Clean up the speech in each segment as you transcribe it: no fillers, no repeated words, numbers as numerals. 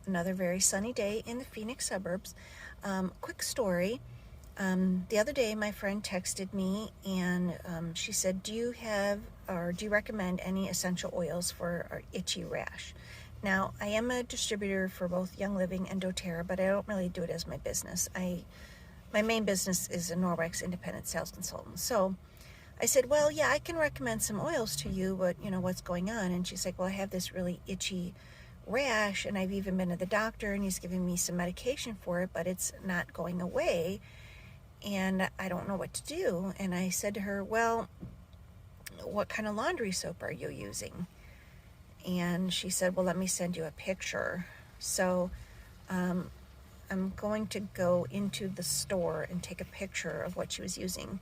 another very sunny day in the Phoenix suburbs. Quick story. The other day my friend texted me and she said, do you recommend any essential oils for our itchy rash? Now, I am a distributor for both Young Living and doTERRA, but I don't really do it as my business. My main business is a Norwex independent sales consultant. So I said, well, yeah, I can recommend some oils to you, but what's going on? And she's like, well, I have this really itchy rash, and I've even been to the doctor, and he's giving me some medication for it, but it's not going away, and I don't know what to do. And I said to her, well, what kind of laundry soap are you using? And she said, well, let me send you a picture. So I'm going to go into the store and take a picture of what she was using.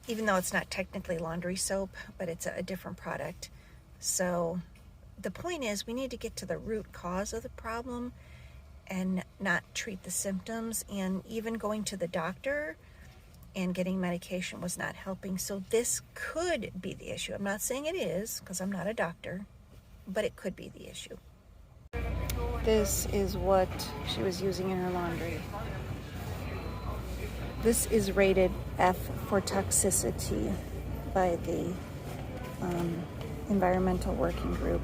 Even though it's not technically laundry soap, but it's a different product. So the point is, we need to get to the root cause of the problem and not treat the symptoms. And even going to the doctor and getting medication was not helping. So this could be the issue. I'm not saying it is, because I'm not a doctor, but it could be the issue. This is what she was using in her laundry. This is rated F for toxicity by the Environmental Working Group.